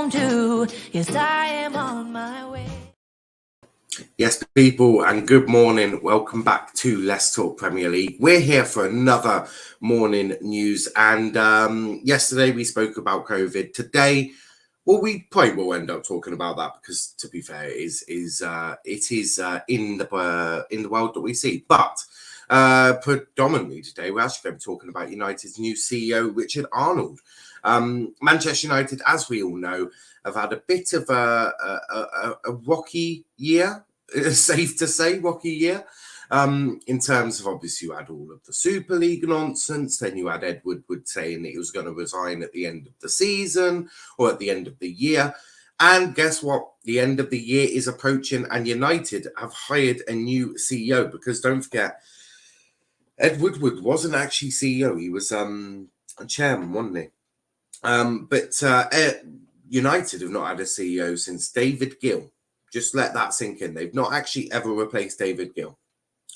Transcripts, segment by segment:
home to. Yes, I am on my way. Yes, people, and good morning. Welcome back to Let's Talk Premier League. We're here for another morning news. And yesterday we spoke about COVID. Today, well, we probably will end up talking about that because, to be fair, it is in the world that we see. But predominantly today, we're actually going to be talking about United's new CEO, Richard Arnold. Manchester United, as we all know, have had a bit of a rocky year. Safe to say, rocky year. In terms of, obviously, you had all of the Super League nonsense. Then you had Ed Woodward saying that he was going to resign at the end of the season or at the end of the year. And guess what? The end of the year is approaching, and United have hired a new CEO. Because don't forget, Ed Woodward wasn't actually CEO. He was a chairman, wasn't he? But United have not had a CEO since David Gill. Just let that sink in. They've not actually ever replaced David Gill.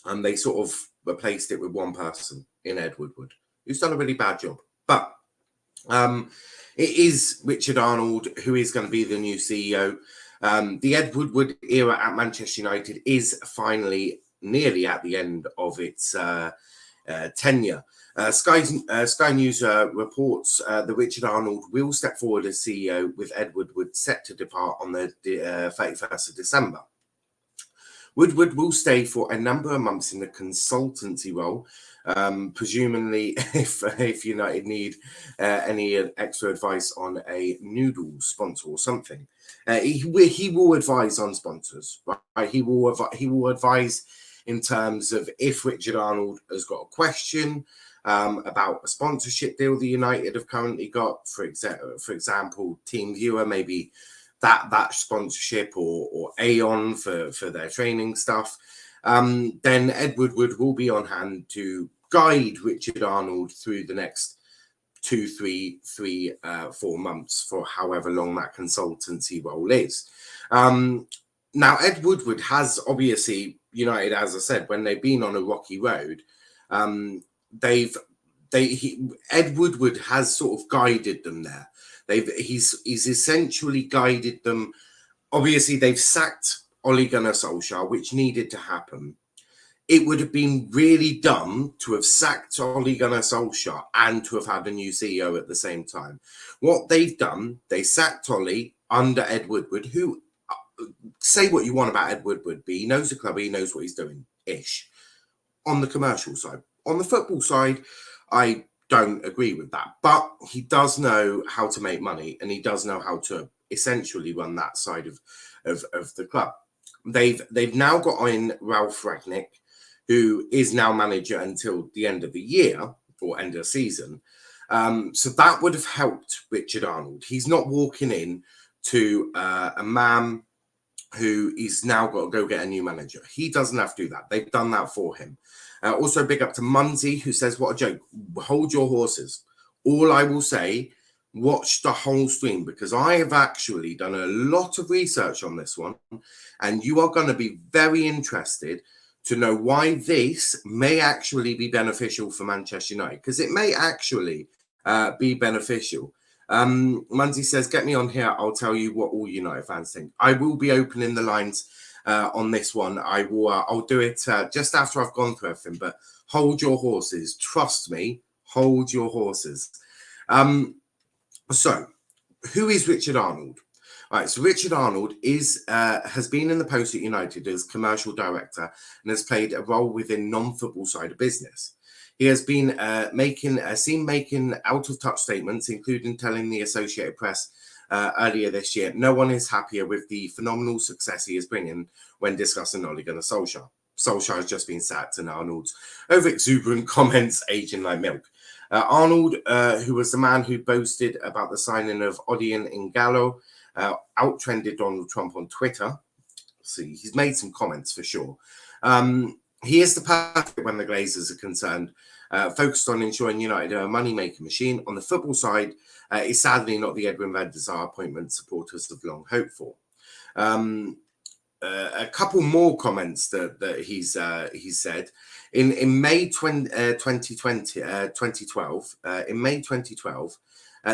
And they sort of replaced it with one person in Ed Woodward, who's done a really bad job. But it is Richard Arnold who is going to be the new CEO. The Ed Woodward era at Manchester United is finally nearly at the end of its tenure. Sky News reports that Richard Arnold will step forward as CEO, with Ed Woodward set to depart on the 31st of December. Woodward will stay for a number of months in the consultancy role, presumably if United need any extra advice on a noodle sponsor or something. He will advise on sponsors, right? He will advise in terms of if Richard Arnold has got a question about a sponsorship deal the United have currently got, for example, Team Viewer, maybe that sponsorship, or Aon for their training stuff, then Ed Woodward will be on hand to guide Richard Arnold through the next 2, 3, 4 months, for however long that consultancy role is. Now, Ed Woodward has, obviously, United, as I said, when they've been on a rocky road, Ed Woodward has sort of guided them there. He's essentially guided them. Obviously, they've sacked Ole Gunnar Solskjaer, which needed to happen. It would have been really dumb to have sacked Ole Gunnar Solskjaer and to have had a new CEO at the same time. What they've done, they sacked Ole under Ed Woodward, who, say what you want about Ed Woodward, but he knows the club, he knows what he's doing-ish. On the commercial side. On the football side, I don't agree with that, but he does know how to make money, and he does know how to essentially run that side of the club. They've now got in Ralph Rangnick, who is now manager until the end of the year or end of the season. So that would have helped Richard Arnold. He's not walking in to a man who is now got to go get a new manager. He doesn't have to do that. They've done that for him. Also, big up to Munsey, who says, what a joke. Hold your horses. All I will say, watch the whole stream, because I have actually done a lot of research on this one, and you are going to be very interested to know why this may actually be beneficial for Manchester United, because it may actually be beneficial. Munsey says, get me on here. I'll tell you what all United fans think. I will be opening the lines on this one. I'll do it just after I've gone through everything, but hold your horses. Trust me, hold your horses. So who is Richard Arnold? All right, so Richard Arnold has been in the post at United as commercial director and has played a role within non-football side of business. He has been making out-of-touch statements, including telling the Associated Press earlier this year, no one is happier with the phenomenal success he is bringing when discussing Ole Gunnar Solskjaer. Solskjaer has just been sacked, and Arnold's over-exuberant comments aging like milk. Arnold, who was the man who boasted about the signing of Odion Ighalo, out-trended Donald Trump on Twitter. See, he's made some comments for sure. He is the perfect when the Glazers are concerned, focused on ensuring United are a money-making machine. On the football side, is sadly not the Edwin van der Sar appointment supporters have long hoped for. A couple more comments that he's said. In May 2012,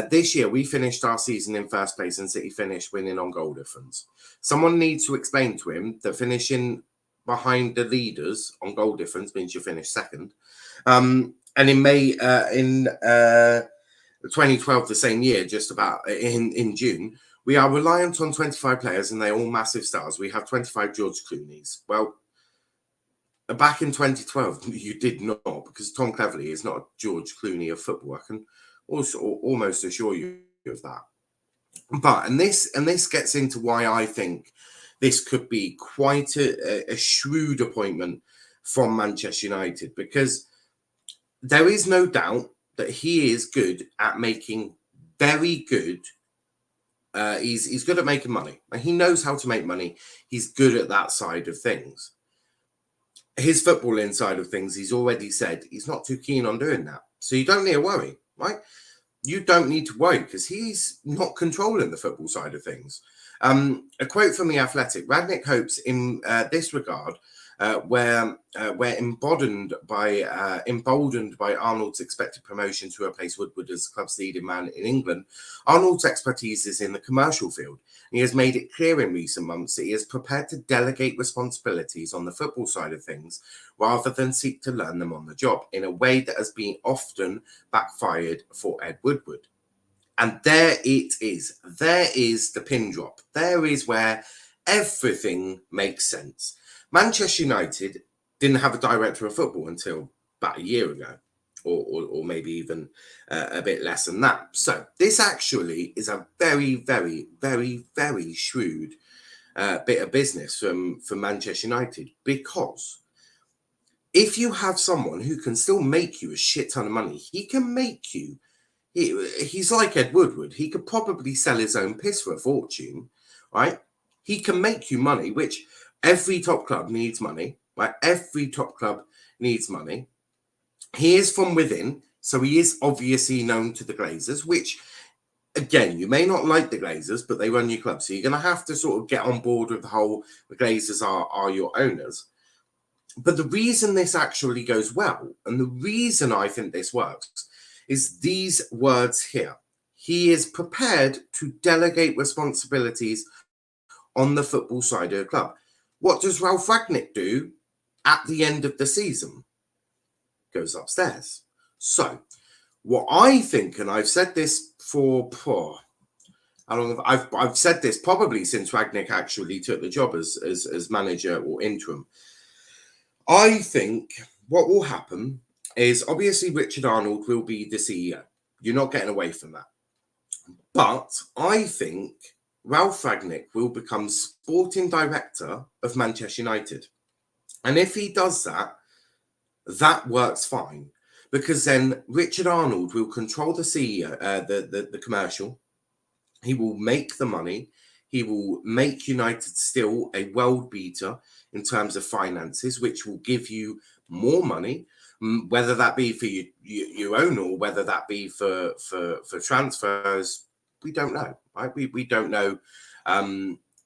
This year, we finished our season in first place and City finished winning on goal difference. Someone needs to explain to him that finishing behind the leaders on goal difference means you finish second. And in May, in 2012, the same year, just about in June, we are reliant on 25 players and they're all massive stars. We have 25 George Clooney's. Well, back in 2012, you did not, because Tom Cleverley is not a George Clooney of football. I can also almost assure you of that. But and this gets into why I think this could be quite a shrewd appointment from Manchester United, because there is no doubt that he is good at making very good. He's good at making money. He knows how to make money. He's good at that side of things. His footballing side of things, he's already said he's not too keen on doing that. So you don't need to worry, right? You don't need to worry because he's not controlling the football side of things. A quote from The Athletic: Rangnick hopes in this regard, where emboldened by Arnold's expected promotion to replace Woodward as the club's leading man in England, Arnold's expertise is in the commercial field. He has made it clear in recent months that he is prepared to delegate responsibilities on the football side of things rather than seek to learn them on the job, in a way that has been often backfired for Ed Woodward. And there it is. There is the pin drop. There is where everything makes sense. Manchester United didn't have a director of football until about a year ago, or maybe even a bit less than that. So this actually is a very, very, very, very shrewd bit of business from Manchester United, because if you have someone who can still make you a shit ton of money, he can make you. He's like Ed Woodward. He could probably sell his own piss for a fortune, right? He can make you money, which every top club needs money, right? Every top club needs money. He is from within, so he is obviously known to the Glazers, which, again, you may not like the Glazers, but they run your club. So you're going to have to sort of get on board with the whole, the Glazers are your owners. But the reason this actually goes well, and the reason I think this works, is these words here. He is prepared to delegate responsibilities on the football side of the club. What does Ralph Rangnick do at the end of the season? Goes upstairs. So what I think, and I've said this for how long I've said this probably since Rangnick actually took the job as manager or interim. I think what will happen is, obviously Richard Arnold will be the CEO. You're not getting away from that. But I think Ralph Rangnick will become sporting director of Manchester United. And if he does that, that works fine, because then Richard Arnold will control the CEO, the commercial. He will make the money. He will make United still a world beater in terms of finances, which will give you more money, whether that be for your own or whether that be for transfers. We don't know, right? We don't know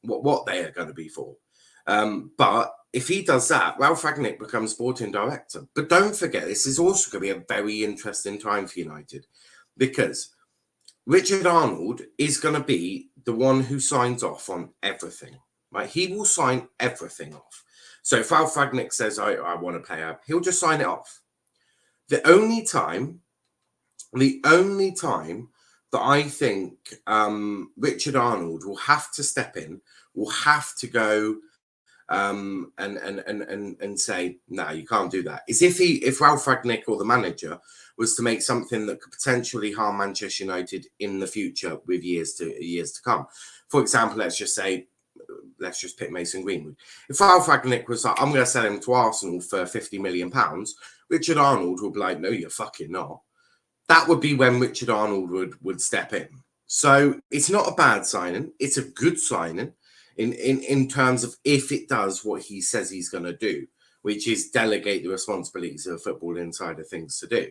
what they are going to be for. But if he does that, Ralph Rangnick becomes sporting director. But don't forget, this is also going to be a very interesting time for United, because Richard Arnold is going to be the one who signs off on everything, right? He will sign everything off. So if Ralph Rangnick says, I want to play up, he'll just sign it off. The only time that I think Richard Arnold will have to step in, will have to go and say, no, you can't do that, is if Ralph Rangnick or the manager was to make something that could potentially harm Manchester United in the future with years to come. For example, let's just pick Mason Greenwood. If Ralph Rangnick was like, I'm going to sell him to Arsenal for £50 million, Richard Arnold would be like, no, you're fucking not. That would be when Richard Arnold would step in. So it's not a bad signing. It's a good signing in terms of if it does what he says he's going to do, which is delegate the responsibilities of football inside of things to do.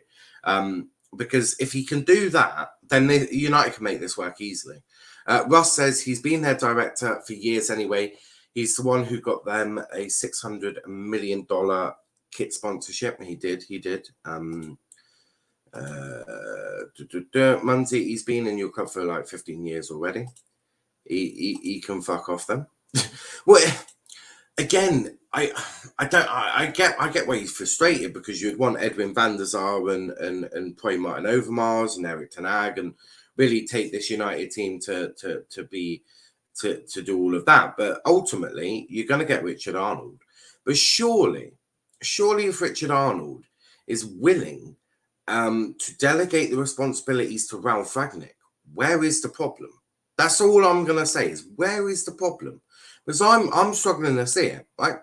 Because if he can do that, then United can make this work easily. Russ says he's been their director for years anyway. He's the one who got them a $600 million kit sponsorship. He did. Munsey, he's been in your club for like 15 years already. He can fuck off then. Well, again, I get why he's frustrated, because you'd want Edwin van der Sar and probably Martin Overmars and Eric Ten Hag and really take this United team to do all of that. But ultimately, you're going to get Richard Arnold. But surely if Richard Arnold is willing to delegate the responsibilities to Ralph Rangnick, where is the problem? That's all I'm going to say is, where is the problem? Because I'm struggling to see it, right?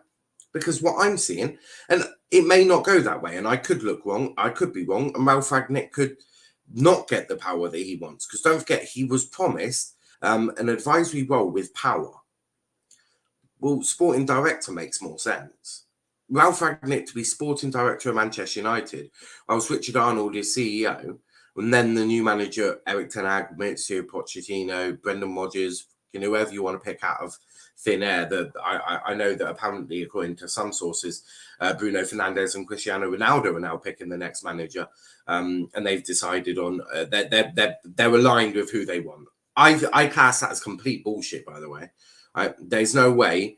Because what I'm seeing, and it may not go that way, and I could look wrong, I could be wrong, and Ralph Rangnick could not get the power that he wants. Because don't forget, he was promised an advisory role with power. Well, sporting director makes more sense. Ralph Rangnick to be sporting director of Manchester United, whilst Richard Arnold is CEO, and then the new manager, Eric Ten Hag, Mauricio Pochettino, Brendan Rodgers, whoever you want to pick out of thin air. I know that apparently, according to some sources, Bruno Fernandes and Cristiano Ronaldo are now picking the next manager, and they've decided on they're aligned with who they want. I class that as complete bullshit, by the way. There's no way,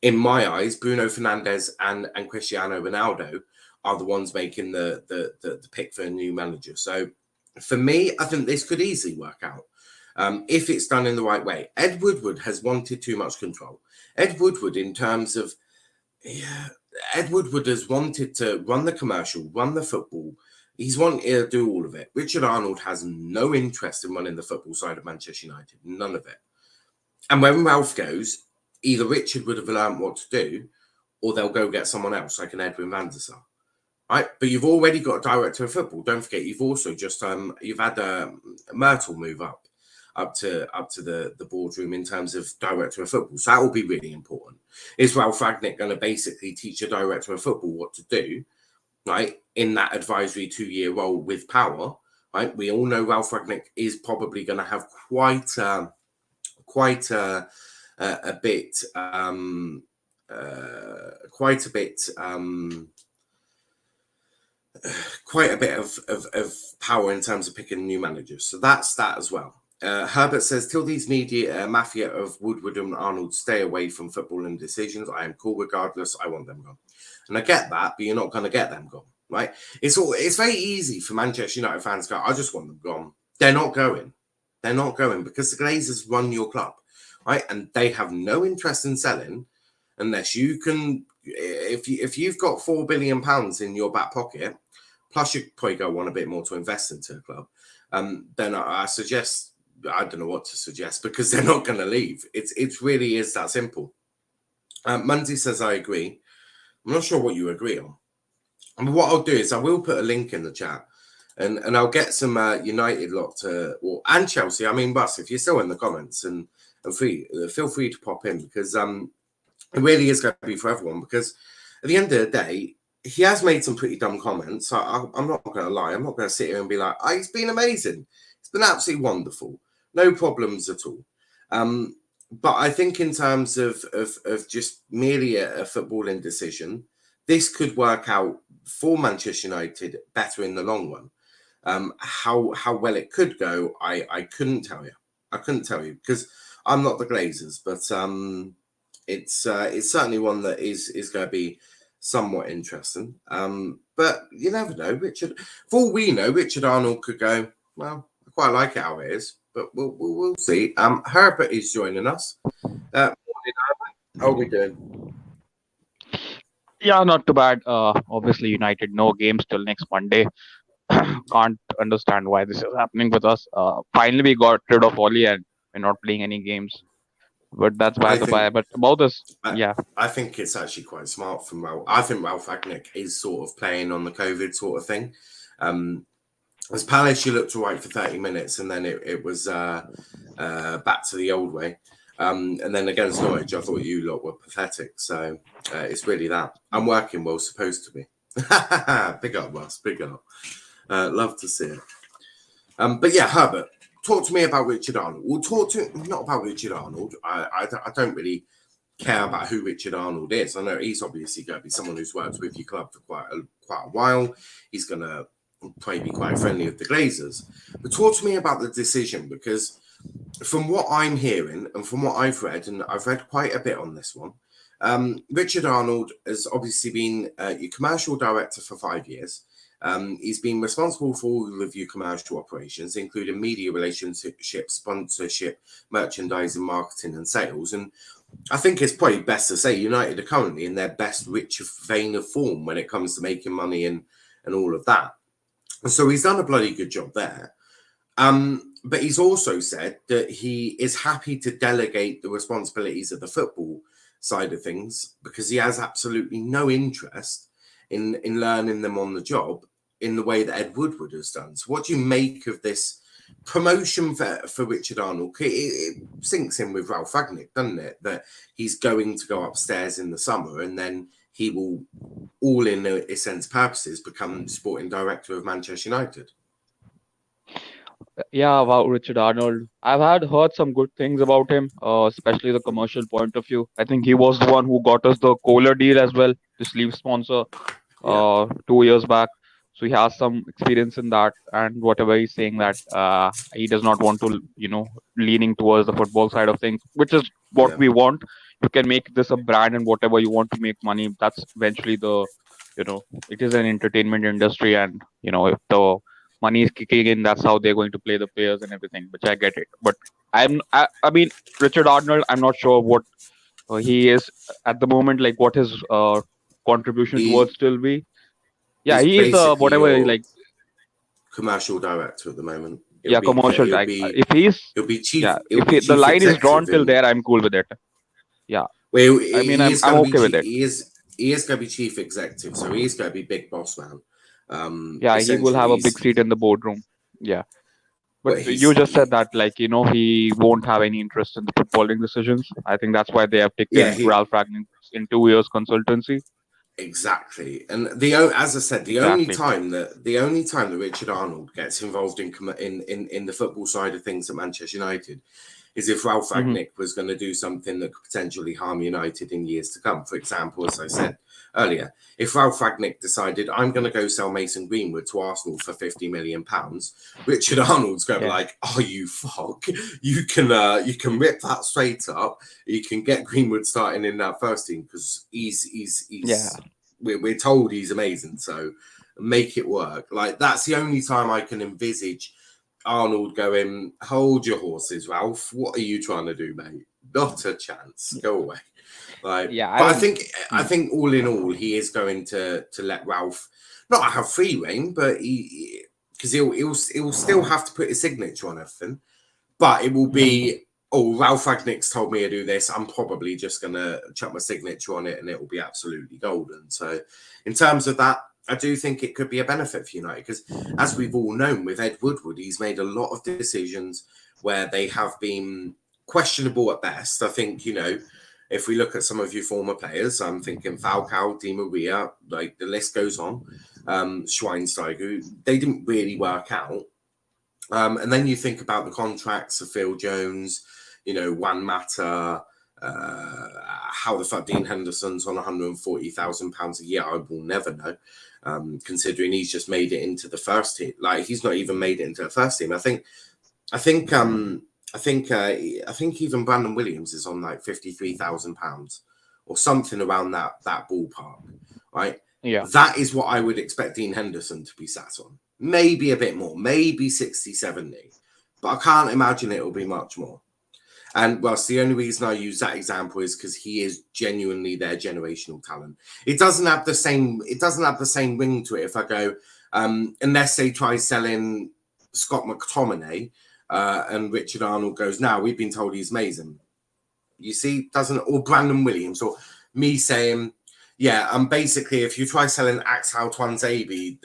in my eyes, Bruno Fernandes and Cristiano Ronaldo are the ones making the pick for a new manager. So for me, I think this could easily work out if it's done in the right way. Ed Woodward has wanted too much control. Ed Woodward, in terms of, Ed Woodward has wanted to run the commercial, run the football. He's wanted to do all of it. Richard Arnold has no interest in running the football side of Manchester United. None of it. And when Ralph goes, either Richard would have learned what to do, or they'll go get someone else, like an Edwin van der Sar. Right? But you've already got a director of football. Don't forget, you've also just you've had Myrtle move up to the boardroom in terms of director of football. So that will be really important. Is Ralph Rangnick going to basically teach a director of football what to do, right, in that advisory 2-year role with power? Right? We all know Ralph Rangnick is probably going to have quite a bit of power in terms of picking new managers. So that's that as well. Herbert says, till these media mafia of Woodward and Arnold stay away from footballing decisions, I am cool regardless. I want them gone. And I get that, but you're not going to get them gone, right? It's very easy for Manchester United fans to go, I just want them gone. They're not going. They're not going, because the Glazers run your club, right? And they have no interest in selling unless you can, if you've got £4 billion in your back pocket, plus you probably go want a bit more to invest into the club, then I suggest, I don't know what to suggest, because they're not going to leave. It really is that simple. Munsey says, I agree. I'm not sure what you agree on. And what I'll do is I will put a link in the chat, and I'll get some United lot and Chelsea. I mean, Russ, if you're still in the comments, and feel free to pop in, because it really is going to be for everyone. Because at the end of the day, he has made some pretty dumb comments. So I'm not going to lie. I'm not going to sit here and be like, oh, he's been amazing. It's been absolutely wonderful. No problems at all. But I think in terms of just merely a footballing decision, this could work out for Manchester United better in the long run. How well it could go, I couldn't tell you. I couldn't tell you, because I'm not the Glazers, but it's certainly one that is going to be somewhat interesting. But you never know, Richard. For all we know, Richard Arnold could go, well, I quite like it how it is, but we'll see. Herbert is joining us. Morning, Herbert. How are we doing? Yeah, not too bad. Obviously, United no games till next Monday. Can't understand why this is happening with us. Finally, we got rid of Oli and we're not playing any games. But that's by the by. But about this, yeah. I think it's actually quite smart from Ralph. I think Ralph Rangnick is sort of playing on the COVID sort of thing. As Palace, you looked all right for 30 minutes, and then it was back to the old way. And then against Norwich, I thought you lot were pathetic. So it's really that. I'm working well, supposed to be. Big up, Russ. Big up. Love to see it. But yeah, Herbert, talk to me about Richard Arnold. We'll not about Richard Arnold. I don't really care about who Richard Arnold is. I know he's obviously going to be someone who's worked with your club for quite a while. He's going to probably be quite friendly with the Glazers. But talk to me about the decision, because from what I'm hearing and from what I've read, and I've read quite a bit on this one, Richard Arnold has obviously been your commercial director for 5 years. He's been responsible for all of your commercial operations, including media relationship, sponsorship, merchandising, marketing, and sales. And I think it's probably best to say United are currently in their best, rich vein of form when it comes to making money and all of that. And so he's done a bloody good job there. But he's also said that he is happy to delegate the responsibilities of the football side of things because he has absolutely no interest in learning them on the job in the way that Ed Woodward has done. So what do you make of this promotion for Richard Arnold? It sinks in with Ralph Rangnick, doesn't it? That he's going to go upstairs in the summer and then he will, all in a sense purposes, become sporting director of Manchester United. Yeah, about Richard Arnold. I've heard some good things about him, especially the commercial point of view. I think he was the one who got us the Kohler deal as well, the sleeve sponsor, Yeah. 2 years back. So he has some experience in that, and whatever he's saying that he does not want to, leaning towards the football side of things, which is what Yeah. we want. You can make this a brand and whatever you want to make money. That's eventually it is an entertainment industry, and if the money is kicking in, that's how they're going to play the players and everything, which I get it. But I mean, Richard Arnold, I'm not sure what he is at the moment, like what his contribution towards still be. Yeah, He's he is basically whatever, your like, commercial director at the moment. yeah, commercial tag. If he's, He'll be chief. yeah, He'll be the chief line is drawn executive. till there, I'm cool with it. Yeah, Well, I mean, he I'm is going to okay with be. it. He is going to be chief executive, so he is going to be big boss man. Yeah, he will have Essentially, a big seat in the boardroom. Yeah. But but you just said that, like, he won't have any interest in the footballing decisions. I think that's why they have taken Ralph Ragnick in 2 years consultancy. Exactly, and as I said, the only time that Richard Arnold gets involved in the football side of things at Manchester United is if Ralph Ragnick was going to do something that could potentially harm United in years to come. For example, as I said earlier, if Ralph Ragnick decided I'm going to go sell Mason Greenwood to Arsenal for £50 million, Richard Arnold's going to be like, "Oh, you fuck! You can rip that straight up. You can get Greenwood starting in that first team because he's we're told he's amazing. So make it work." Like that's the only time I can envisage Arnold going, "Hold your horses, Ralph. What are you trying to do, mate? Not a chance. Go away." Like, yeah, but I think all in all, he is going to let Ralph not have free reign, but because he'll still have to put his signature on everything. But it will be, "Oh, Ralph Ragnick's told me to do this. I'm probably just gonna chuck my signature on it, and it will be absolutely golden." So, in terms of that, I do think it could be a benefit for United because, as we've all known, with Ed Woodward, he's made a lot of decisions where they have been questionable at best. I think, if we look at some of your former players, I'm thinking Falcao, Di Maria, like the list goes on, Schweinsteiger, they didn't really work out. And then you think about the contracts of Phil Jones, Juan Mata, how the fuck Dean Henderson's on £140,000 a year, I will never know. Considering he's just made it into the first team, like he's not even made it into the first team. I think even Brandon Williams is on like £53,000 or something around that ballpark, right? Yeah, that is what I would expect Dean Henderson to be sat on. Maybe a bit more, maybe 60, 70, but I can't imagine it will be much more. And whilst the only reason I use that example is because he is genuinely their generational talent. It doesn't have the same ring to it if I go, unless they try selling Scott McTominay and Richard Arnold goes, "Now we've been told he's amazing." You see, or Brandon Williams, or me saying, "Yeah, basically if you try selling Axel Twanzebe,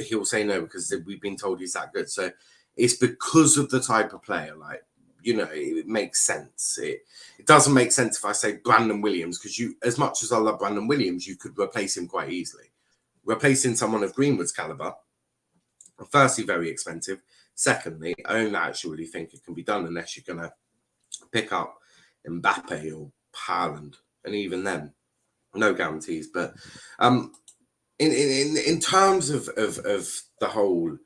he'll say no because we've been told he's that good." So it's because of the type of player, like, it makes sense. It doesn't make sense if I say Brandon Williams, because as much as I love Brandon Williams, you could replace him quite easily. Replacing someone of Greenwood's caliber, firstly, very expensive. Secondly, I don't actually think it can be done unless you're going to pick up Mbappe or Haaland, and even then, no guarantees. But in terms of the whole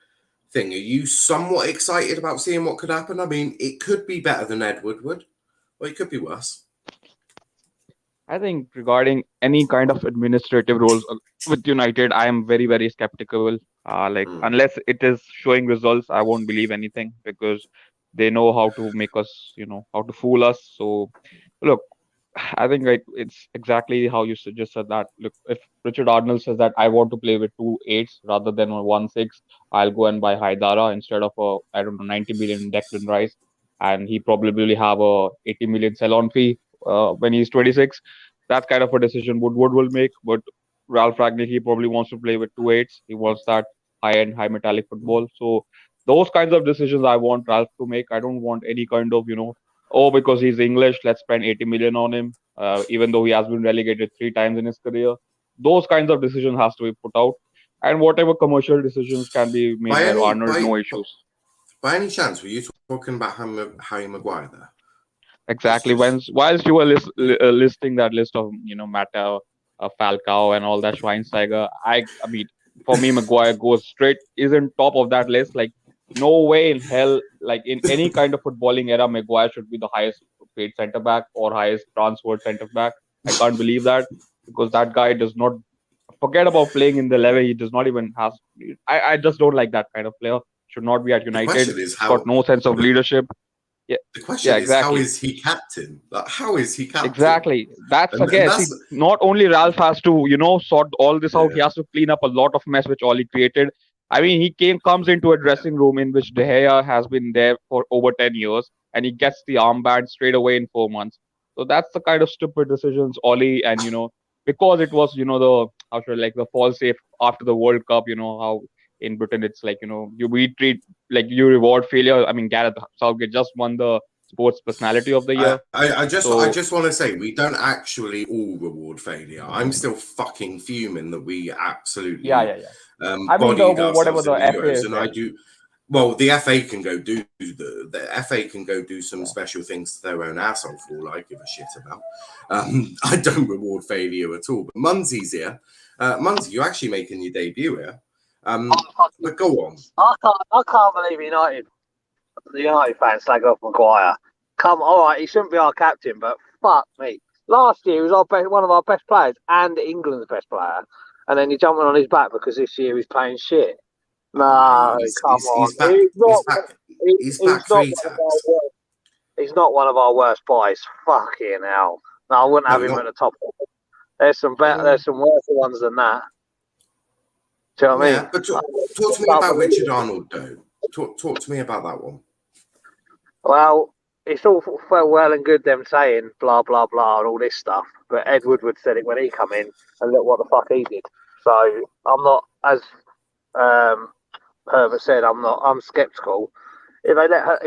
thing, are you somewhat excited about seeing what could happen? I mean, it could be better than Ed Woodward, or it could be worse. I think regarding any kind of administrative roles with United, I am very, very skeptical. Unless it is showing results, I won't believe anything because they know how to make us, how to fool us. So, look, I think it's exactly how you just said that. Look, if Richard Arnold says that I want to play with 2 8s rather than a 1 6, I'll go and buy Haidara instead of I don't know, 90 million Declan Rice, and he probably have a 80 million sell-on fee when he's 26. That's kind of a decision Woodward will make. But Ralph Ragnick, he probably wants to play with 2 8s. He wants that high-end, high metallic football. So those kinds of decisions I want Ralph to make. I don't want any kind of, oh, because he's English, let's spend 80 million on him, even though he has been relegated 3 times in his career. Those kinds of decisions has to be put out. And whatever commercial decisions can be made by Arnold, no issues. By any chance, were you talking about Harry Maguire there? Exactly. Whilst you were listing that list of, Mata, Falcao and all that Schweinsteiger, I mean, for me, Maguire goes straight, isn't top of that list. Like, no way in hell, like in any kind of footballing era, Maguire should be the highest paid centre back or highest transferred centre back. I can't believe that because that guy does not forget about playing in the level. He does not even has. I just don't like that kind of player. Should not be at United. Got no sense of leadership. Yeah, the question is, how is he captain? Like, how is he captain? Exactly. That's again. Not only Ralph has to, sort all this out. He has to clean up a lot of mess which Oli created. I mean, he comes into a dressing room in which De Gea has been there for over 10 years, and he gets the armband straight away in 4 months. So that's the kind of stupid decisions Oli and because it was the fall safe after the World Cup. How in Britain it's like you reward failure. I mean, Gareth Southgate just won the sports personality of the year. I just want to say we don't actually all reward failure. I'm still fucking fuming that we absolutely bodied ourselves in the Euros, and I do. Well, the FA can go do the FA can go do some special things to their own asshole for all I give a shit about. I don't reward failure at all. But Munsy's here. Munsy, you're actually making your debut here. But go on. I can't believe the United fans slag off Maguire. All right, he shouldn't be our captain, but fuck me. Last year he was one of our best players and England's best player, and then you're jumping on his back because this year he's playing shit. No, come on. He's not one of our worst buys. Fucking hell. No, I wouldn't have him at the top. There's some worse ones than that. Do you know what I mean? But talk to me about Richard Arnold, though. Talk to me about that one. Well, it's all well and good them saying blah, blah, blah and all this stuff. But Ed Woodward said it when he come in and look what the fuck he did. So I'm not, as Herbert said, I'm sceptical. If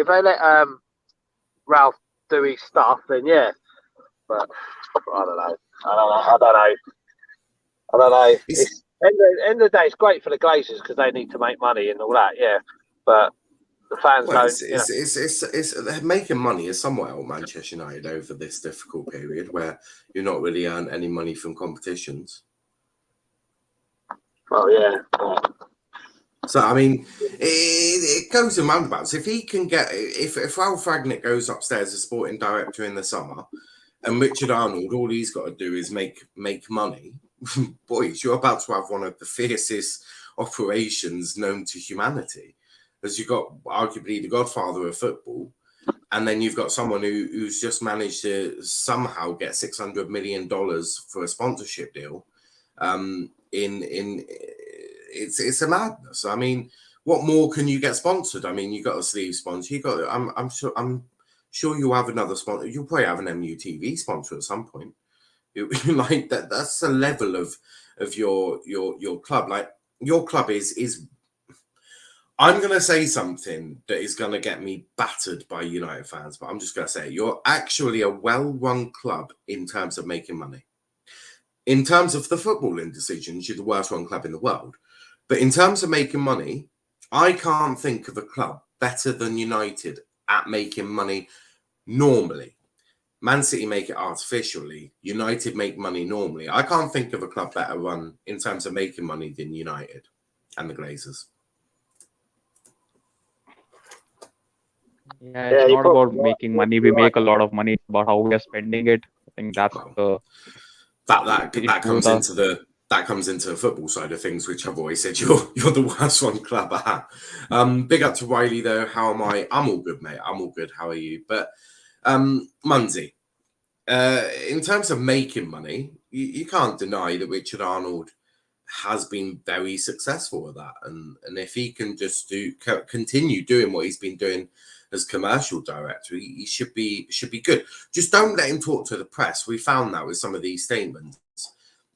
they let Ralph do his stuff, then yeah. But I don't know. End of the day, it's great for the Glazers because they need to make money and all that, yeah. But the fans it's making money is somewhat helped Manchester United over this difficult period where you're not really earning any money from competitions. Oh yeah. So I mean, it goes in roundabouts. If he can get, if Ralph Ragnick goes upstairs as sporting director in the summer, and Richard Arnold, all he's got to do is make money. Boys, you're about to have one of the fiercest operations known to humanity, as you've got arguably the godfather of football, and then you've got someone who's just managed to somehow get $600 million for a sponsorship deal. It's a madness. I mean, what more can you get sponsored? I mean, you got a sleeve sponsor. You got. I'm sure you'll have another sponsor. You'll probably have an MUTV sponsor at some point. Like that. That's the level of your club. Like your club is. I'm going to say something that is going to get me battered by United fans, but I'm just going to say you're actually a well-run club in terms of making money. In terms of the footballing decisions, you're the worst-run club in the world. But in terms of making money, I can't think of a club better than United at making money normally. Man City make it artificially. United make money normally. I can't think of a club better run in terms of making money than United and the Glazers. Yeah, it's not about making money. We make a lot of money. It's about how we are spending it. I think that's Well, that issue comes into the football side of things, which I've always said you're the worst one club at. Big up to Riley though. How am I? I'm all good, mate. I'm all good. How are you? But Munsey, in terms of making money, you can't deny that Richard Arnold has been very successful at that, and if he can just continue doing what he's been doing as commercial director, he should be good. Just don't let him talk to the press. We found that with some of these statements.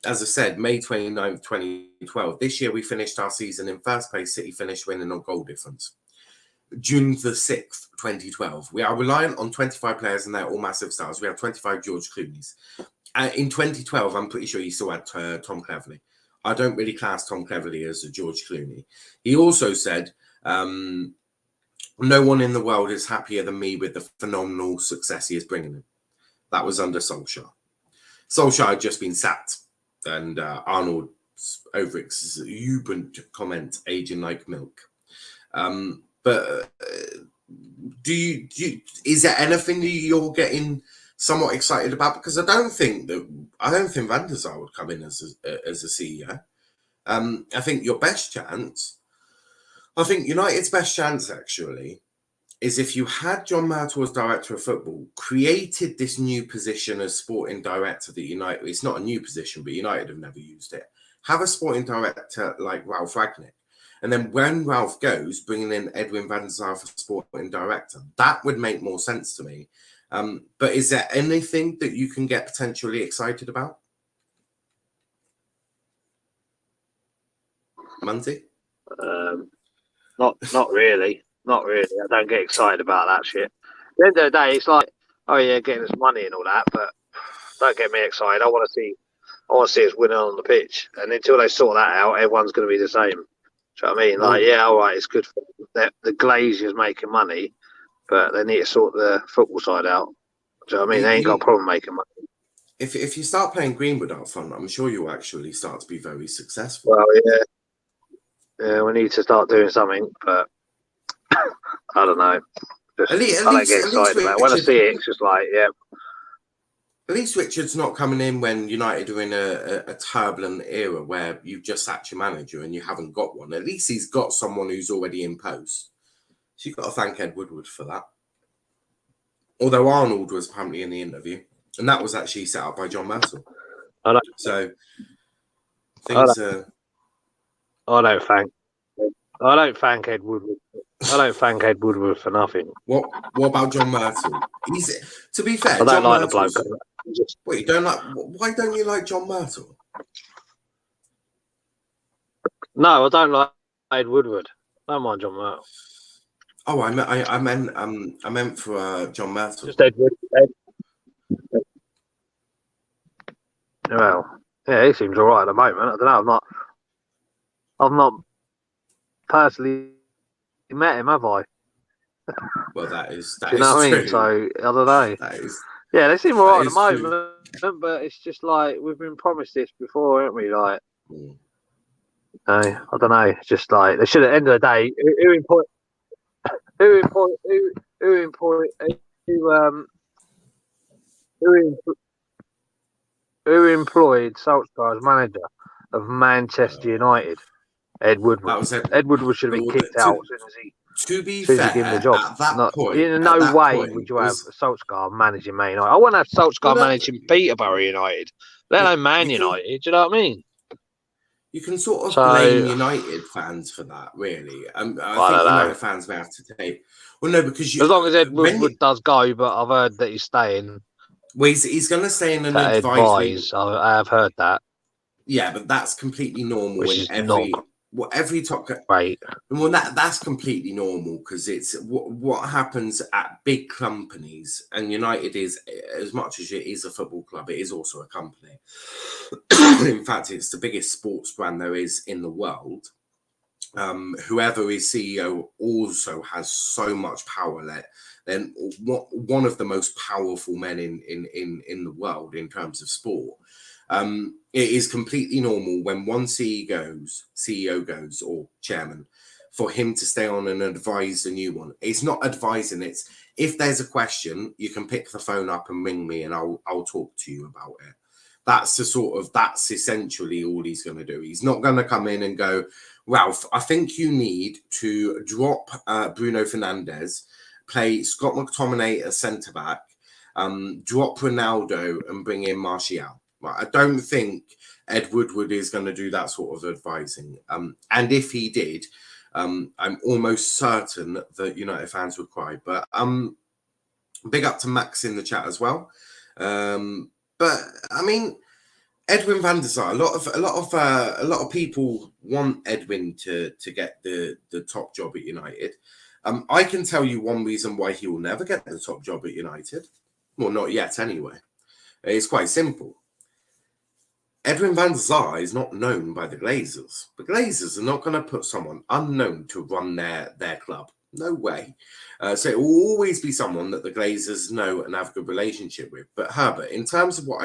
As I said, May 29th, 2012. This year we finished our season in first place. City finished winning on goal difference. June the 6th, 2012. We are reliant on 25 players and they're all massive stars. We have 25 George Clooney's. In 2012, I'm pretty sure you still had Tom Cleverley. I don't really class Tom Cleverley as a George Clooney. He also said, no one in the world is happier than me with the phenomenal success he is bringing him. That was under Solskjaer. Solskjaer had just been sacked, and Arnold's over exuberant comment, aging like milk. But is there anything that you're getting somewhat excited about? Because I don't think Van der Sar would come in as a CEO. I think your best chance, I think United's best chance actually, is if you had John Myrtle as director of football, created this new position as sporting director that United, it's not a new position, but United have never used it. Have a sporting director like Ralph Ragnick. And then when Ralph goes, bringing in Edwin van der Sar for sporting director, that would make more sense to me. But is there anything that you can get potentially excited about? Munty? Not really. Not really. I don't get excited about that shit. At the end of the day, it's like, oh yeah, getting us money and all that, but don't get me excited. I want to see us winning on the pitch. And until they sort that out, everyone's going to be the same. Do you know what I mean? Like, yeah, all right, it's good for the Glazers making money, but they need to sort the football side out. Do you know what I mean? They ain't got a problem making money. If you start playing Greenwood up front, I'm sure you'll actually start to be very successful. Well, yeah, we need to start doing something, but I don't know. I don't get excited about it. When I see it, it's just like, yeah. At least Richard's not coming in when United are in a turbulent era where you've just sacked your manager and you haven't got one. At least he's got someone who's already in post. So you've got to thank Ed Woodward for that. Although Arnold was apparently in the interview, and that was actually set up by John Myrtle. I don't thank Ed Woodward. I don't thank Ed Woodward for nothing. What about John Myrtle? To be fair, I don't like the bloke. Wait, you don't like? Why don't you like John Myrtle? No, I don't like Ed Woodward. I don't mind John Myrtle. Oh, I meant for John Myrtle. Just Ed Woodward. Well, yeah, he seems all right at the moment. I don't know. I've not personally met him, have I? Well, that is you know what I mean? So I don't know. Yeah, they seem all right at the moment, but it's just like we've been promised this before, haven't we? Like, I don't know. It's just like they should. At the end of the day, who employed Solskjaer as manager of Manchester United? Ed Woodward. Ed Woodward should have been kicked out as soon as he. To be fair, give him the job. At that point, in no way would you have Solskjaer managing Man United. I wouldn't have Solskjaer managing Peterborough United, let alone Man United. Do you know what I mean? You can sort of blame United fans for that, really. I think United fans may have to take. Well, no, because as long as Ed Woodward does go, but I've heard that he's staying. Well, he's going to stay in an advisory. I have heard that. Yeah, but that's completely normal. Which is not. Every top right. Well, that's completely normal because it's what happens at big companies, and United is, as much as it is a football club, it is also a company. In fact, it's the biggest sports brand there is in the world. whoever is CEO also has so much power. Then one of the most powerful men in the world in terms of sport. It is completely normal when one CEO goes, or chairman, for him to stay on and advise a new one. It's not advising, it's if there's a question, you can pick the phone up and ring me and I'll talk to you about it. That's essentially all he's going to do. He's not going to come in and go, Ralph, I think you need to drop Bruno Fernandes, play Scott McTominay as centre-back, drop Ronaldo and bring in Martial. I don't think Ed Woodward is going to do that sort of advising. And if he did, I'm almost certain that United fans would cry. But big up to Max in the chat as well. But I mean, Edwin van der Sar. A lot of people want Edwin to get the top job at United. I can tell you one reason why he will never get the top job at United. Well, not yet anyway. It's quite simple. Edwin van der Sar is not known by the Glazers. The Glazers are not going to put someone unknown to run their club. No way. So it will always be someone that the Glazers know and have a good relationship with. But Herbert, in terms of what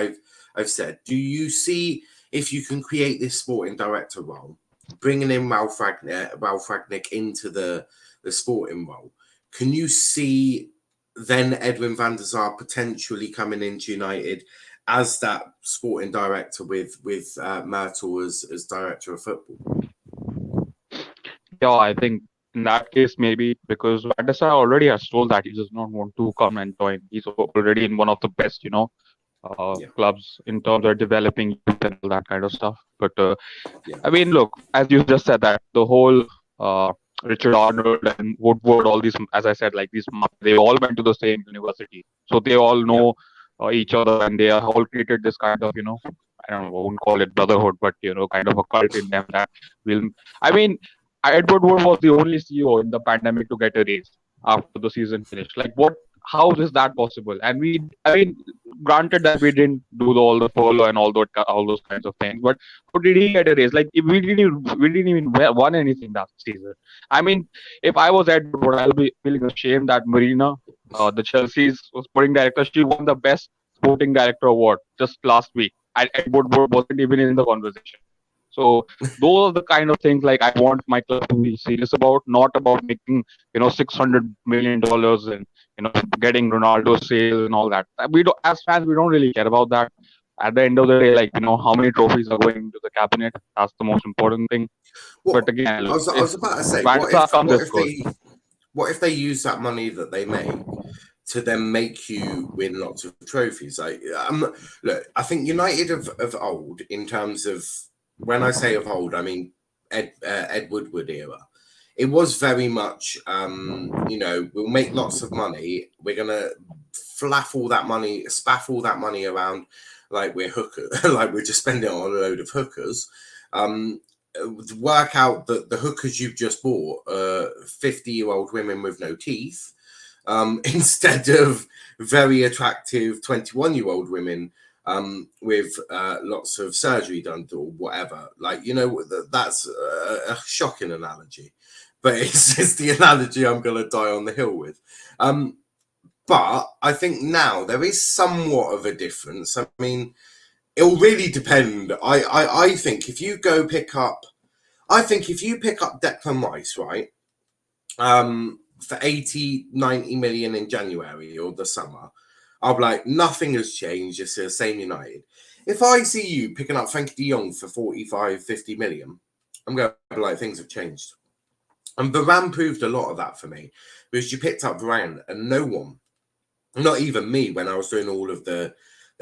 I've said, do you see if you can create this sporting director role, bringing in Ralph Rangnick into the sporting role, can you see then Edwin van der Sar potentially coming into United as that sporting director with Myrtle as director of football? Yeah, I think in that case, maybe because Van der Sar already has told that he does not want to come and join. He's already in one of the best, clubs in terms of developing youth and all that kind of stuff. But I mean, look, as you just said, that the whole Richard Arnold and Woodward, all these, as I said, like these, they all went to the same university, so they all know each other, and they are all created this kind of, I don't know, I wouldn't call it brotherhood, but kind of a cult in them that will. I mean, Ed Woodward was the only CEO in the pandemic to get a raise after the season finished. Like, what? How is that possible? And I mean, granted that we didn't do all the furlough and all those kinds of things, but how did he get a raise? Like, we didn't even won anything that season. I mean, if I was Ed Woodward, I'll be feeling ashamed that Marina, the Chelsea's sporting director, she won the best sporting director award just last week, and Ed Woodward wasn't even in the conversation. So those are the kind of things like I want my club to be serious about, not about making $600 million and getting Ronaldo sales and all that. We don't, as fans, we don't really care about that. At the end of the day, like how many trophies are going to the cabinet. That's the most important thing. Well, but again, I was about to say, what if they use that money that they make to then make you win lots of trophies? Like, look, I think United of old, in terms of, when I say of old, I mean Ed Woodward era. It was very much, we'll make lots of money. We're gonna spaff all that money around like we're hookers, like we're just spending it on a load of hookers. Work out that the hookers you've just bought, 50-year-old women with no teeth, instead of very attractive 21-year-old women with lots of surgery done or whatever. Like, that's a shocking analogy, but it's the analogy I'm going to die on the hill with. But I think now there is somewhat of a difference. I mean, it'll really depend. I think if you pick up Declan Rice, right, for 80, 90 million in January or the summer, I'll be like, nothing has changed. It's the same United. If I see you picking up Frankie de Jong for 45, 50 million, I'm going to be like, things have changed. And Varane proved a lot of that for me, because you picked up Varane and no one, not even me when I was doing all of the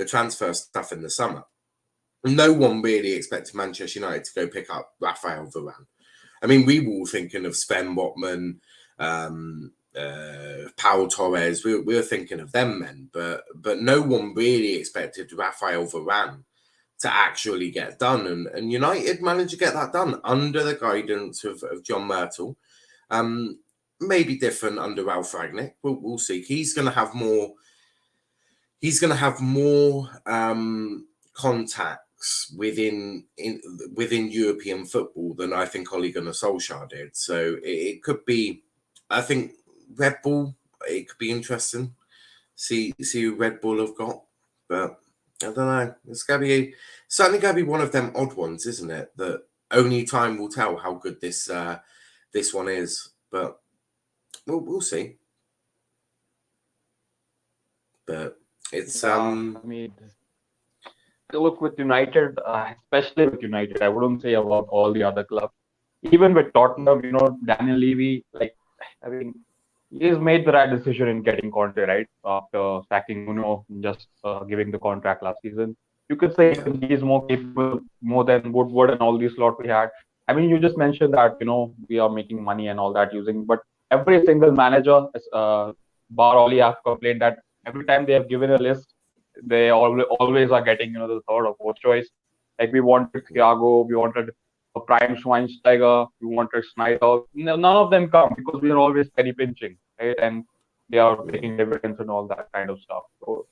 transfer stuff in the summer, no one really expected Manchester United to go pick up Raphael Varane. I mean, we were all thinking of Sven Botman, Paul Torres. We were thinking of them men, but no one really expected Raphael Varane to actually get done, and United managed to get that done under the guidance of John Myrtle. Maybe different under Ralph Rangnick. We'll see. He's going to have more. He's going to have more contacts contacts within European football than I think Ole Gunnar Solskjaer did. So it could be, I think Red Bull, it could be interesting. See who Red Bull have got, but I don't know. It's certainly gonna be one of them odd ones, isn't it? That only time will tell how good this one is. But we'll see. But it's I mean, look with United, especially with United, I wouldn't say about all the other clubs. Even with Tottenham, Daniel Levy, I mean, he's made the right decision in getting Conte, right? After sacking Nuno, just giving the contract last season. You could say he's more capable, more than Woodward and all these lot we had. I mean, you just mentioned that, we are making money and all that but every single manager, bar Oli, have complained that every time they have given a list, they always are getting, the third or fourth choice. Like we wanted Thiago, we wanted a prime Schweinsteiger, we wanted Snyder. None of them come because we are always penny pinching, right? And they are taking dividends and all that kind of stuff. So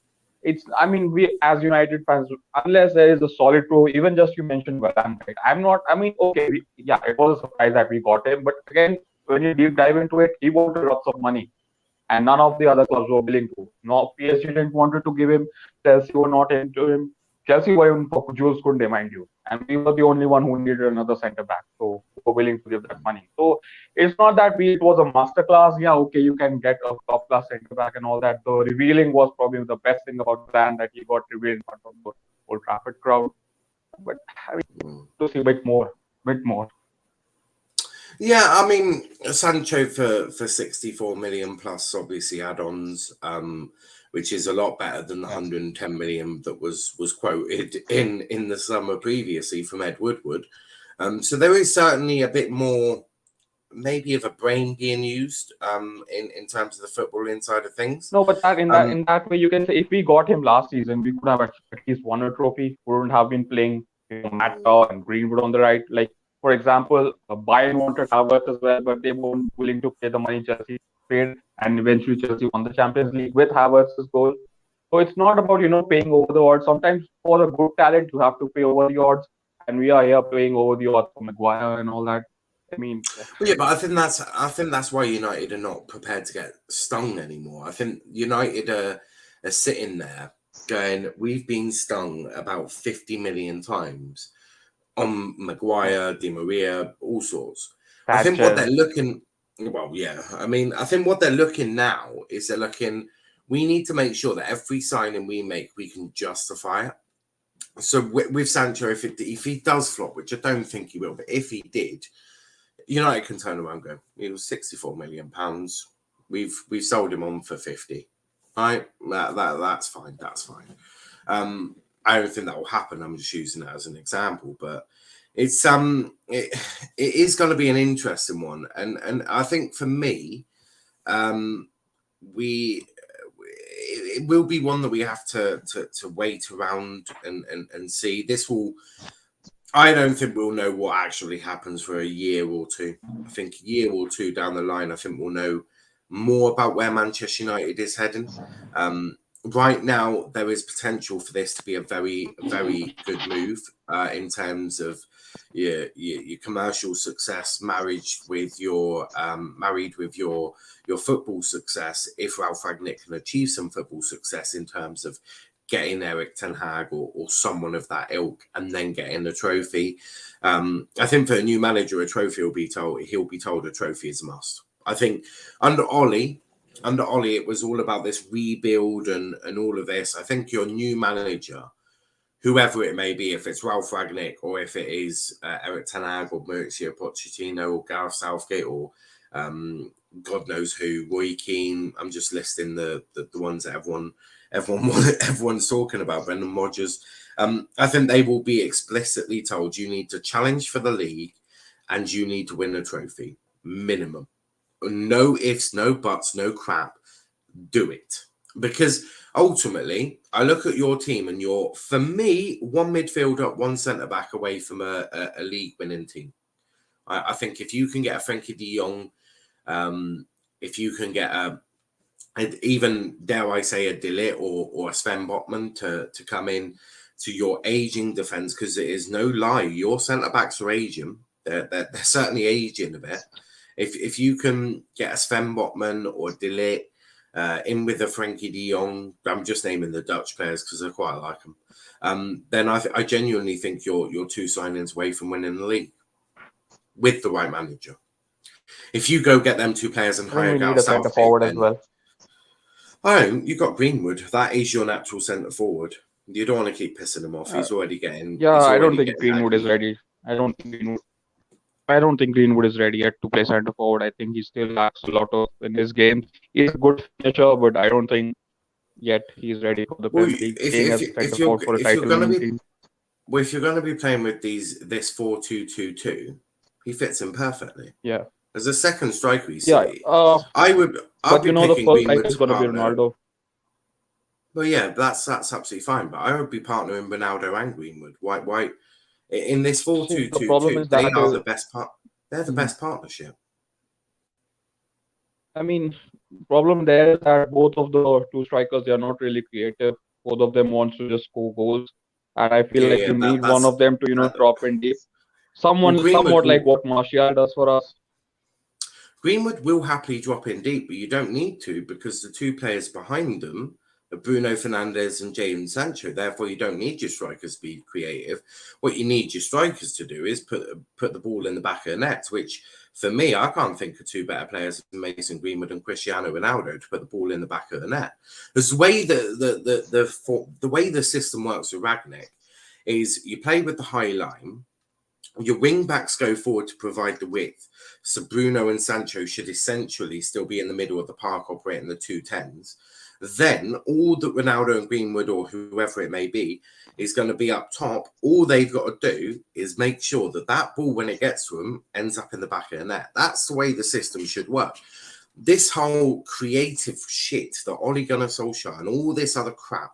we as United fans, unless there is a solid pro, even just you mentioned Varane, right? Okay, it was a surprise that we got him, but again, when you deep dive into it, he wanted lots of money. And none of the other clubs were willing to. No, PSG didn't wanted to give him. Chelsea were not into him. Chelsea were even for Jules Koundé, mind you. And we were the only one who needed another centre back. So we were willing to give that money. So it's not that it was a masterclass. Yeah, okay, you can get a top class centre back and all that. The revealing was probably the best thing about the plan, that he got revealed in front of the Old Trafford crowd. But to see a bit more. Yeah, I mean, Sancho for 64 million plus obviously add-ons, which is a lot better than the 110 million that was quoted in the summer previously from Ed Woodward. So there is certainly a bit more, maybe, of a brain being used in terms of the football inside of things. No, but in that way, you can say if we got him last season, we could have at least won a trophy. We wouldn't have been playing Matta and Greenwood on the right. Like, for example, Bayern wanted Havertz as well, but they weren't willing to pay the money Chelsea paid, and eventually Chelsea won the Champions League with Havertz's goal. So it's not about paying over the odds. Sometimes for the good talent, you have to pay over the odds, and we are here paying over the odds for Maguire and all that. I mean, yeah, but I think that's why United are not prepared to get stung anymore. I think United are sitting there going, we've been stung about 50 million times on Maguire, Di Maria, all sorts. I think what they're looking, I think what they're looking now is we need to make sure that every signing we make, we can justify it. So with Sancho, if he does flop, which I don't think he will, but if he did, United can turn around and go, it was 64 million pounds. We've sold him on for 50. Right? That's fine. That's fine. I don't think that will happen. I'm just using that as an example, but it's it is going to be an interesting one, and I think for me, it will be one that we have to wait around and see. I don't think we'll know what actually happens for a year or two. I think a year or two down the line, I think we'll know more about where Manchester United is heading. Right now, there is potential for this to be a very, very good move in terms of your commercial success, married with your football success. If Ralf Rangnick can achieve some football success in terms of getting Erik ten Hag or someone of that ilk, and then getting a trophy, I think for a new manager, a trophy he'll be told a trophy is a must. I think under Oli, it was all about this rebuild and all of this. I think your new manager, whoever it may be, if it's Ralf Rangnick or if it is Erik ten Hag or Mauricio Pochettino or Gareth Southgate or God knows who, Roy Keane. I'm just listing the ones that everyone's talking about. Brendan Rodgers. I think they will be explicitly told you need to challenge for the league and you need to win a trophy minimum. No ifs, no buts, no crap. Do it. Because ultimately, I look at your team and you're, for me, one midfielder, one centre-back away from a league-winning team. I think if you can get a Frenkie de Jong, if you can get even, dare I say, a De Ligt or a Sven Botman to come in to your aging defence, because it is no lie, your centre backs are aging. They're certainly aging a bit. If you can get a Sven Botman or De Ligt in with a Frankie de Jong, I'm just naming the Dutch players because I quite like them. Then I genuinely think you're 2 signings away from winning the league with the right manager. If you go get them 2 players and I think hire we need out a centre Southgate, forward as then well. you got Greenwood. That is your natural centre forward. You don't want to keep pissing him off. He's already getting. Yeah, he's I don't already think getting Greenwood is aggy. ready. I don't think Greenwood is ready yet to play centre forward. I think he still lacks a lot of in his game. He's a good finisher, but I don't think yet he's ready for the Well, Premier League, playing as centre forward for a if you're going to title-winning be team. well, if you're going to be playing with this 4-2-2-2, he fits in perfectly. Yeah. As a second striker, you Yeah. see, I'd But be you know, the picking first Greenwood striker is to going to be partner. Ronaldo. Well, yeah, that's absolutely fine. But I would be partnering Ronaldo and Greenwood. Why? In this See, the problem 4-2-2-2, is they that are the best part. They're the Mhm. best partnership. I mean, problem there is that both of the 2 strikers, they are not really creative. Both of them wants to just score goals, and I feel like Yeah, you need one of them to that, drop in deep. well, Somewhat like what Martial does for us. Greenwood will happily drop in deep, but you don't need to, because the 2 players behind them are Bruno Fernandes and Jadon Sancho. Therefore, you don't need your strikers to be creative. What you need your strikers to do is put the ball in the back of the net, which, for me, I can't think of 2 better players than Mason Greenwood and Cristiano Ronaldo to put the ball in the back of the net. Because the way the way the system works with Ragnick is you play with the high line. Your wing backs go forward to provide the width. So Bruno and Sancho should essentially still be in the middle of the park operating the 2 10s. Then all that Ronaldo and Greenwood or whoever it may be is going to be up top. All they've got to do is make sure that ball, when it gets to them, ends up in the back of the net. That's the way the system should work. This whole creative shit that Ole Gunnar Solskjaer and all this other crap,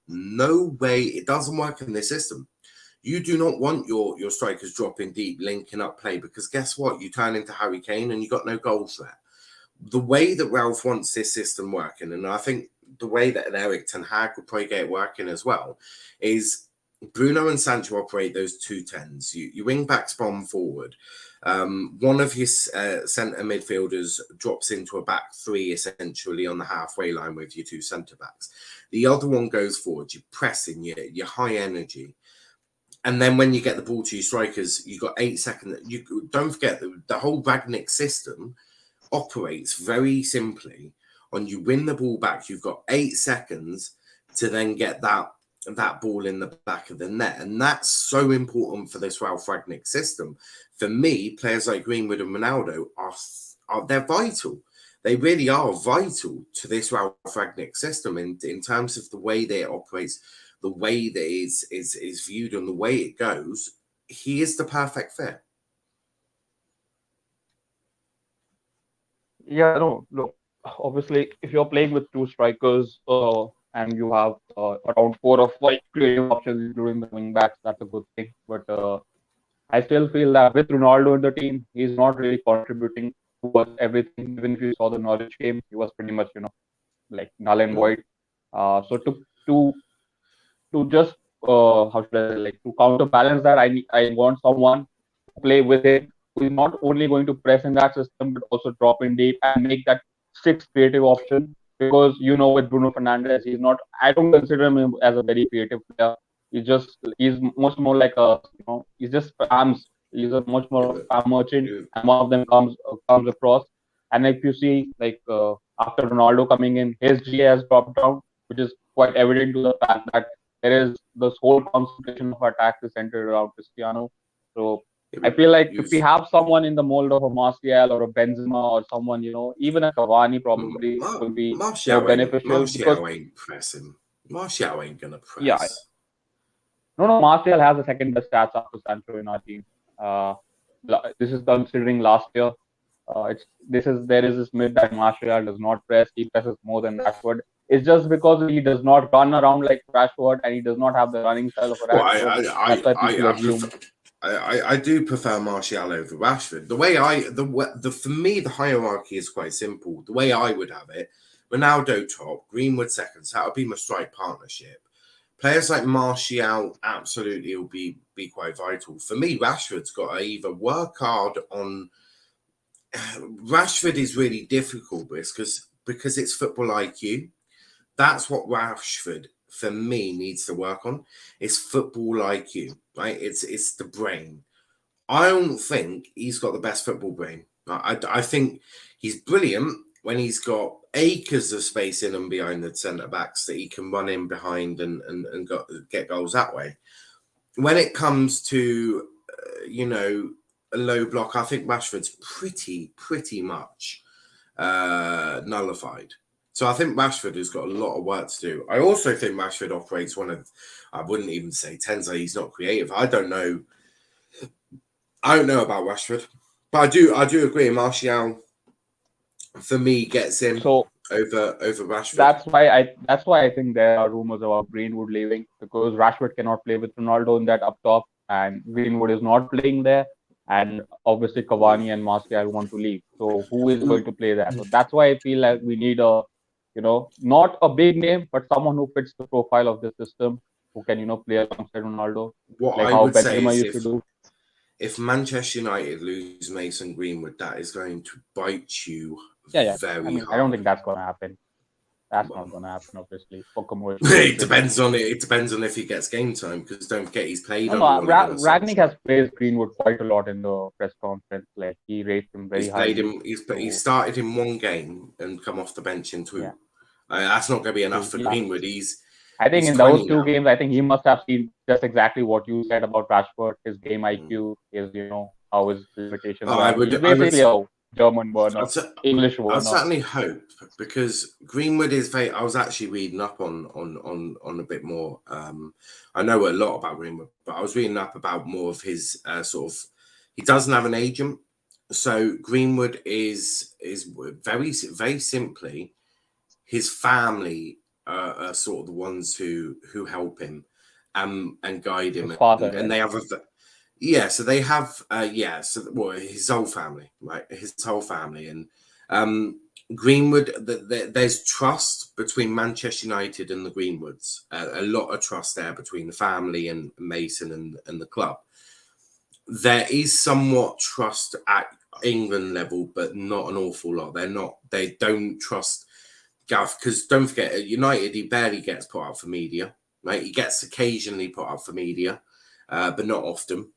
no way, it doesn't work in this system. You do not want your strikers dropping deep, linking up play, because guess what? You turn into Harry Kane and you got no goal threat. The way that Ralph wants this system working, and I think the way that an Eric Ten Hag would probably get it working as well, is Bruno and Sancho operate those 2 10s. You wing backs bomb forward. One of his centre midfielders drops into a back 3 essentially on the halfway line with your 2 centre backs. The other one goes forward. You're pressing, you're high energy. And then when you get the ball to your strikers, you've got 8 seconds. You don't forget the whole Ragnick system operates very simply on you win the ball back. You've got 8 seconds to then get that ball in the back of the net. And that's so important for this Ralph Ragnick system. For me, players like Greenwood and Ronaldo they're vital. They really are vital to this Ralph Ragnick system in terms of the way that it operates, the way that is viewed and the way it goes. He is the perfect fit. Yeah, no, look, obviously, if you're playing with 2 strikers and you have around 4 or 5 creative options, including the wing backs, that's a good thing. But I still feel that with Ronaldo in the team, he's not really contributing towards everything. Even if you saw the Norwich game, he was pretty much, like null and void. So to just how should I say, like, to counterbalance that, I want someone to play with him who is not only going to press in that system but also drop in deep and make that 6th creative option. Because with Bruno Fernandes, I don't consider him as a very creative player. He's much more like he's just spams. He's a much more spam merchant, and one of them comes across. And if you see, like, after Ronaldo coming in, his GA has dropped down, which is quite evident to the fact that there is this whole concentration of attacks is centered around Cristiano. So I feel like if we have someone in the mold of a Martial or a Benzema or someone, even a Cavani probably will be beneficial. Martial ain't pressing. Martial ain't gonna press. Yeah. No, Martial has the second best stats after Sancho in our team. This is considering last year. There is this myth that Martial does not press. He presses more than Rashford. It's just because he does not run around like Rashford and he does not have the running style of a Rashford. I do prefer Martial over Rashford. For me, the hierarchy is quite simple. The way I would have it: Ronaldo top, Greenwood second. So that would be my strike partnership. Players like Martial absolutely will be quite vital. For me, Rashford's got to either work hard on. Rashford is really difficult because it's football IQ. That's what Rashford, for me, needs to work on. It's football IQ, right? It's the brain. I don't think he's got the best football brain. I think he's brilliant when he's got acres of space in and behind the centre backs that he can run in behind and get goals that way. When it comes to, a low block, I think Rashford's pretty much nullified. So I think Rashford has got a lot of work to do. I also think Rashford operates I wouldn't even say Tenza, he's not creative. I don't know about Rashford, but I do agree. Martial, for me, gets him over Rashford. That's why I think there are rumors about Greenwood leaving, because Rashford cannot play with Ronaldo in that up top, and Greenwood is not playing there, and obviously Cavani and Martial want to leave. So who is going to play there? So that's why I feel like we need not a big name, but someone who fits the profile of the system, who can play alongside Ronaldo, what like I how would say Benzema is used to do. if Manchester United lose Mason Greenwood, that is going to bite you very hard. I don't think that's going to happen. That's not going to happen, obviously, for commercial. It depends on if he gets game time, because don't forget he's played. Ragnick has praised Greenwood quite a lot in the press conference. Like, he rated him very highly. He started in one game and come off the bench in two. Yeah. That's not going to be enough for Greenwood. I think in those two games, I think he must have seen just exactly what you said about Rashford, his game IQ, his, how his limitations are. He's basically a German Werner, English Werner. I certainly hope, because Greenwood is very. I was actually reading up on a bit more. I know a lot about Greenwood, but I was reading up about more of his sort of. He doesn't have an agent, so Greenwood is very simply, his family are sort of the ones who help him and guide him, his father, and they have so they have his whole family, right? His whole family. And Greenwood, there's trust between Manchester United and the Greenwoods, a lot of trust there between the family and Mason and the club. There is somewhat trust at England level, but not an awful lot. They don't trust Gav, because don't forget, at United, he barely gets put up for media, right? He gets occasionally put up for media, but not often.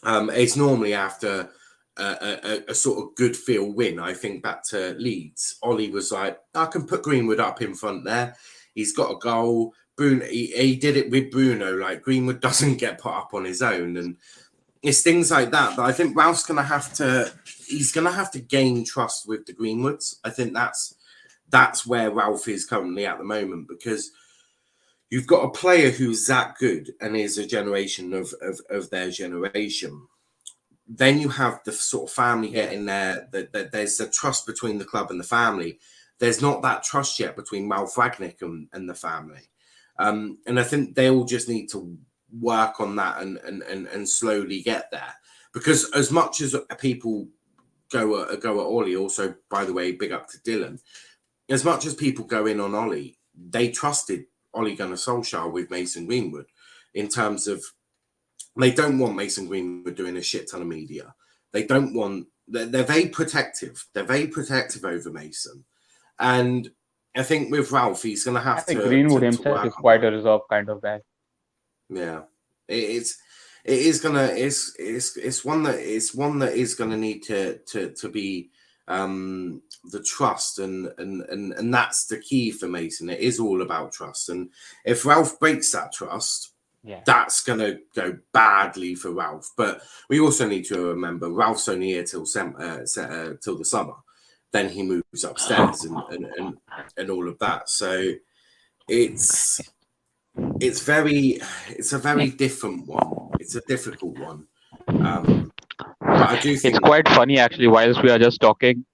It's normally after a sort of good feel win. I think back to Leeds. Ollie was like, I can put Greenwood up in front there. He's got a goal. Bruno, he did it with Bruno. Like, Greenwood doesn't get put up on his own. And it's things like that I think Ralph's going to have to gain trust with the Greenwoods. I think that's where Ralph is currently at the moment, because you've got a player who's that good and is a generation of their generation. Then you have the sort of family getting there. That there's the trust between the club and the family. There's not that trust yet between Ralph Ragnick and the family. And I think they all just need to work on that and slowly get there. Because as much as people go at Ollie, also, by the way, big up to Dylan. As much as people go in on Ollie, they trusted Ole Gunnar Solskjaer with Mason Greenwood, in terms of they don't want Mason Greenwood doing a shit ton of media. They don't want. They're very protective. They're very protective over Mason, and I think with Ralph, he's going to have to. I think Greenwood himself is quite a reserved kind of guy. Yeah, it's one that is going to need to be. The trust and that's the key for Mason. It is all about trust, and if Ralph breaks that trust, that's gonna go badly for Ralph. But we also need to remember Ralph's only here till the summer, then he moves upstairs and all of that. So it's a very different one. It's a difficult one. I do think it's quite funny, actually. Whilst we are just having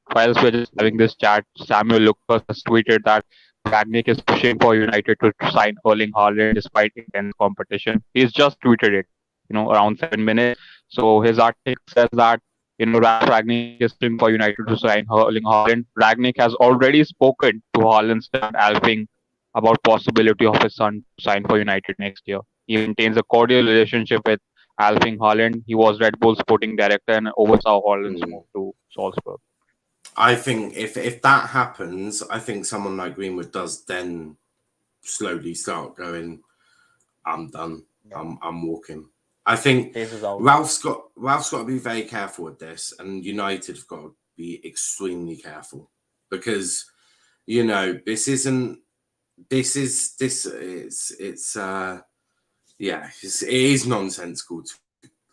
this chat, Samuel Lucas has tweeted that Ragnick is pushing for United to sign Erling Haaland despite intense competition. He's just tweeted it, around 7 minutes. So his article says that, Ragnick is pushing for United to sign Erling Haaland. Ragnick has already spoken to Haaland's dad, Alving, about possibility of his son sign for United next year. He maintains a cordial relationship with Erling Haaland. He was Red Bull sporting director and oversaw Haaland's move to Salzburg. I think if that happens, I think someone like Greenwood does then slowly start going, I'm done. Yeah. I'm walking. I think Phases out. Ralph's got to be very careful with this, and United have got to be extremely careful because it is nonsensical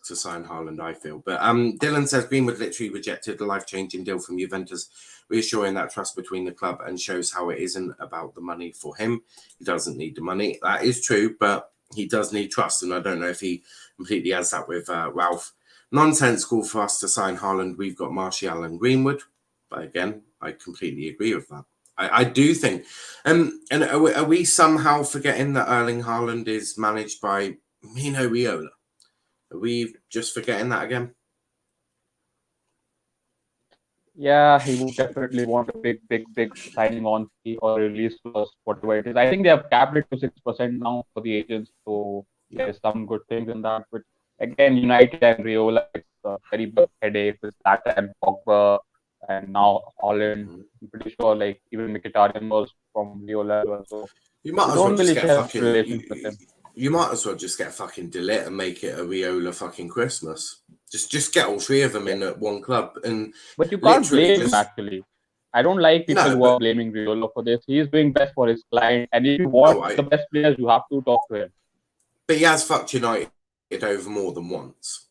to sign Haaland, I feel. But Dylan says Greenwood literally rejected a life-changing deal from Juventus, reassuring that trust between the club and shows how it isn't about the money for him. He doesn't need the money. That is true, but he does need trust, and I don't know if he completely has that with Ralph. Nonsensical for us to sign Haaland. We've got Martial and Greenwood, but again, I completely agree with that. I do think, and are we somehow forgetting that Erling Haaland is managed by Mino Raiola? Are we just forgetting that again? Yeah, he would definitely want a big signing on fee or release clause, whatever it is. I think they have capped it to 6% now for the agents, so there's some good things in that. But again, United and Raiola, it's a very big headache with Saka and Pogba, and now Holland. I'm pretty sure, like even Mkhitaryan was from Raiola as well. So you might as don't well really just share get fucking. relations with him. You might as well just get fucking delete and make it a Raiola fucking Christmas. Just get all three of them in at one club, but you can't blame him actually. I don't like people who are blaming Raiola for this. He's doing best for his client, and if you want the best players, you have to talk to him. But he has fucked United over more than once.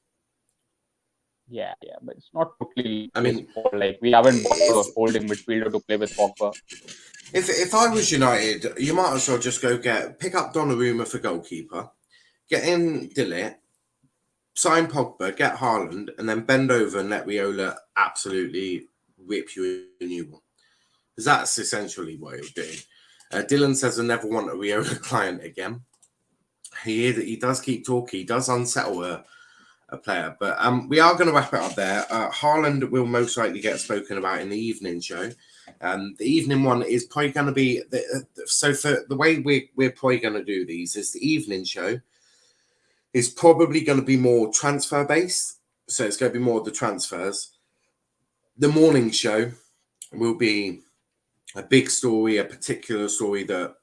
Yeah, but it's not totally. I mean, like we haven't bought a holding midfielder to play with Pogba. If I was United, you might as well just go pick up Donnarumma for goalkeeper, get in Delete, sign Pogba, get Haaland, and then bend over and let Raiola absolutely rip you a new one. Because that's essentially what he'll do. Dylan says I never want a Raiola client again. He does keep talking. He does unsettle a player. But we are going to wrap it up there. Haaland will most likely get spoken about in the evening show. The evening one is probably going to be... So for the way we're probably going to do these is the evening show is probably going to be more transfer-based. So it's going to be more of the transfers. The morning show will be a big story, a particular story that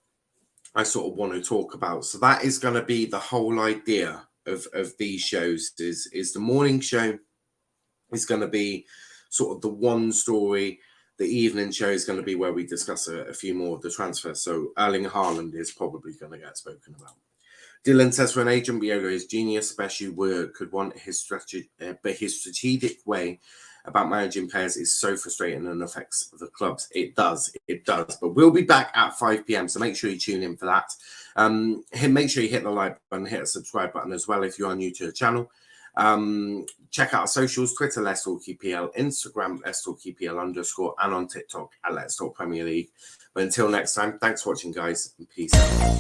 I sort of want to talk about. So that is going to be the whole idea of these shows is the morning show is going to be sort of the one story. The evening show is going to be where we discuss a few more of the transfers. So Erling Haaland is probably going to get spoken about. Dylan says, for an agent, Raiola is genius, especially could want his strategy, but his strategic way about managing players is so frustrating and affects the clubs. It does. But we'll be back at 5 p.m, so make sure you tune in for that. Make sure you hit the like button, hit the subscribe button as well if you are new to the channel. Check out our socials, Twitter, Let's Talk EPL, Instagram, Let's Talk EPL_, and on TikTok at Let's Talk Premier League. But until next time, thanks for watching, guys, and peace out.